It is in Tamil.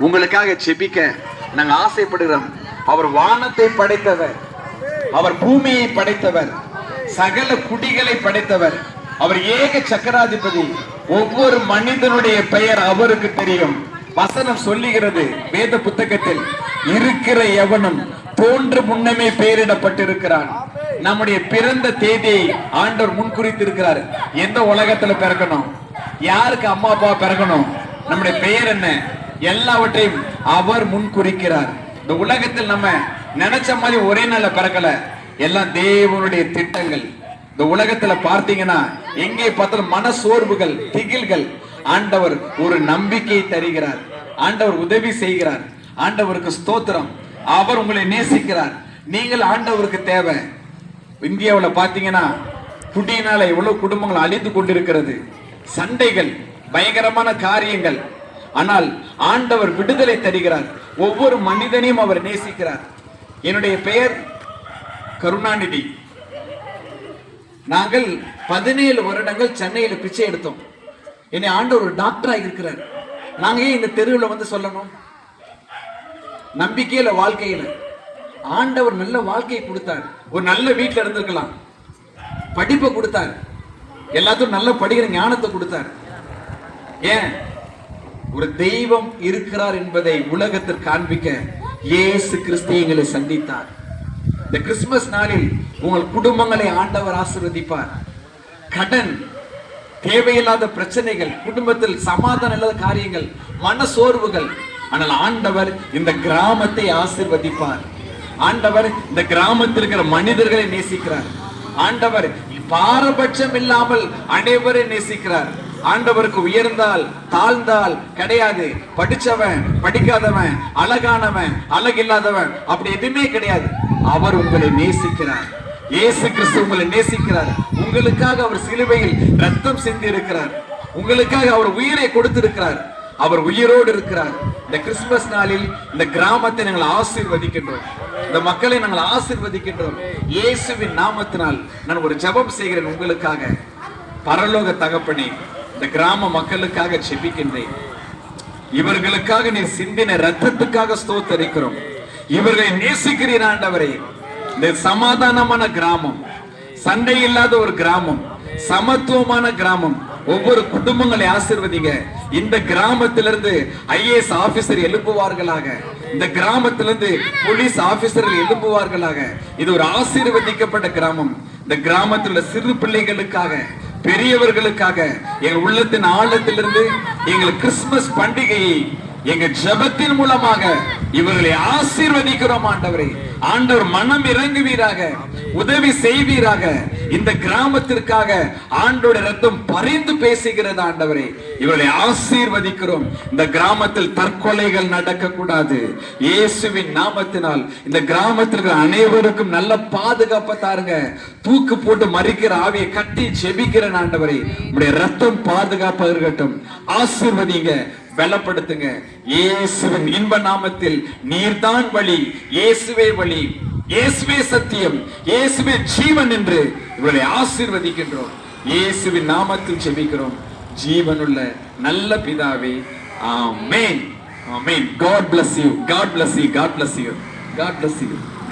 உங்களுக்காக செபிக்க நாங்க ஆசைப்படுகிறோம். அவர் வானத்தை படைத்தவர், அவர் பூமியை படைத்தவர், சகல குடிகளை படைத்தவர், அவர் ஏக சக்கராதிபதி. ஒவ்வொரு மனிதனுடைய பெயர் அவருக்கு தெரியும். வசனம் சொல்லுகிறது வேத புத்தகத்தில், இருக்கிற எவனும் தோன்று முன்னமே பெயரிடப்பட்டிருக்கிறான். நம்முடைய பிறந்த தேதியை ஆண்டவர் முன்குறித்திருக்கிறார். எந்த உலகத்துல பிறக்கணும், யாருக்கு அம்மா அப்பா பிறக்கணும், நம்முடைய பெயர் என்ன, எல்லாவற்றையும் அவர் முன்குறிக்கிறார். இந்த உலகத்தில் நம்ம நினைச்ச மாதிரி ஒரே நாள்ல பிறக்கல, எல்லாம் தேவனுடைய திட்டங்கள். இந்த உலகத்துல பார்த்தீங்கன்னா எங்கே பார்த்தாலும் மன சோர்வுகள், திகில்கள். ஆண்டவர் ஒரு நம்பிக்கையை தருகிறார், ஆண்டவர் உதவி செய்கிறார். ஆண்டவருக்கு ஸ்தோத்திரம். அவர் உங்களை நேசிக்கிறார், நீங்கள் ஆண்டவருக்கு தேவை. இந்தியாவில் பார்த்தீங்கன்னா குடியினால எவ்வளவு குடும்பங்கள் அழிந்து கொண்டிருக்கிறது, சண்டைகள், பயங்கரமான காரியங்கள். ஆனால் ஆண்டவர் விடுதலை தருகிறார், ஒவ்வொரு மனிதனையும் அவர் நேசிக்கிறார். என்னுடைய பெயர் கருணாநிதி. நாங்கள் 17 வருடங்கள் சென்னையில் பிச்சை எடுத்தோம். என்னை ஆண்டவர் ஒரு டாக்டராக இருக்கிறார். நாங்க ஏன் இந்த தெருவில் வந்து சொல்லணும்? நம்பிக்கையில, வாழ்க்கையில ஆண்டவர் நல்ல வாழ்க்கையை கொடுத்தார். ஒரு நல்ல வீட்டில் இருந்திருக்கலாம், படிப்பை கொடுத்தார், எல்லாத்துக்கும் நல்ல படிக்கிற ஞானத்தை கொடுத்தார். ஏன்? ஒரு தெய்வம் இருக்கிறார் என்பதை உலகத்திற்கு காண்பிக்க இயேசு கிறிஸ்து எங்களை சந்தித்தார். இந்த கிறிஸ்துமஸ் நாளில் உங்கள் குடும்பங்களை ஆண்டவர் ஆசீர்வதிப்பார். கடன், தேவையில்லாத பிரச்சனைகள், குடும்பத்தில் சமாதானம் இல்லாத காரியங்கள், மன சோர்வுகள். ஆனால் ஆண்டவர் இந்த கிராமத்தை ஆசீர்வதிப்பார். ஆண்டவர் இந்த கிராமத்தில் இருக்கிற மனிதர்களை நேசிக்கிறார். ஆண்டவர் பாரபட்சம் இல்லாமல் அனைவரை நேசிக்கிறார். ஆண்டவருக்கு உயர்ந்தால் தாழ்ந்தால் கிடையாது, படிச்சவன் படிக்காதவன், அழகானவன் அழகில்லாதவன், அப்படி எதுவுமே கிடையாது. அவர் உங்களை நேசிக்கிறார். இயேசு கிறிஸ்து உங்களை நேசிக்கிறார். உங்களுக்காக அவர் சிலுவையில் ரத்தம் சிந்தி இருக்கிறார். உங்களுக்காக அவர் உயிரை கொடுத்திருக்கிறார். அவர் உயிரோடு இருக்கிறார். இந்த கிறிஸ்துமஸ் நாளில் இந்த கிராமத்தை நாங்கள் ஆசீர்வதிக்கின்றோம், இந்த மக்களை நாங்கள் ஆசீர்வதிக்கின்றோம். இயேசுவின் நாமத்தினால் நான் ஒரு ஜெபம் செய்கிறேன் உங்களுக்காக. பரலோக தகப்பனே, இந்த கிராம மக்களுக்காக ஜெபிக்கின்றேன். இவர்களுக்காக நீ சிந்தின ரத்தத்துக்காக ஸ்தோத்திரிக்கிறோம். இவர்களை நேசிக்கிறீர் ஆண்டவரே. இந்த சமாதானமான கிராமம், சண்டை இல்லாத ஒரு கிராமம், சமத்துவமான கிராமம், ஒவ்வொரு குடும்பங்களை ஆசீர்வதிங்க. இந்த கிராமத்திலிருந்து ஐஏஎஸ் ஆபீசர் எழுப்புவார்களாக, இந்த கிராமத்திலிருந்து போலீஸ் ஆபீசர்கள் எழுப்புவார்களாக. இது ஒரு ஆசீர்வதிக்கப்பட்ட கிராமம். இந்த கிராமத்தில் உள்ள சிறு பிள்ளைகளுக்காக, பெரியவர்களுக்காக, எங்கள் உள்ளத்தின் ஆழத்திலிருந்து எங்கள் கிறிஸ்துமஸ் பண்டிகையை எங்கள் ஜெபத்தின் மூலமாக இவர்களை ஆசீர்வதிக்கிறோம் ஆண்டவரே. ஆண்டவர் மனம் இறங்குவீராக, உதவி செய்வீராக. இந்த கிராமத்திற்காக ஆண்டோட ரத்தம் பரிந்து பேசுகிறது ஆண்டவரே. இவர்களை ஆசீர்வதிக்கிறோம். இந்த கிராமத்தில் தற்கொலைகள் நடக்க கூடாது. இயேசுவின் நாமத்தினால் இந்த கிராமத்திற்கு அனைவருக்கும் நல்ல பாதுகாப்பை தாருங்க. தூக்கு போட்டு மறிக்கிற ஆவியை கட்டி ஜெபிக்கிறேன் ஆண்டவரே. உங்களுடைய ரத்தம் பாதுகாப்பாக இருக்கட்டும். ஆசீர்வதிங்க, பலப்படுத்துங்க. இயேசுவின் இன்ப நாமத்தில் நீர்தான் வழி, இயேசுவே வழி, இயேசுவே சத்தியம், இயேசுவே ஜீவன் என்று இவர்களை ஆசீர்வதிக்கின்றோம். இயேசுவின் நாமத்தில் ஜெபிக்கிறோம் ஜீவனுள்ள நல்ல பிதாவே. ஆமென். ஆமென். God bless you. God bless you. God bless you. God bless you.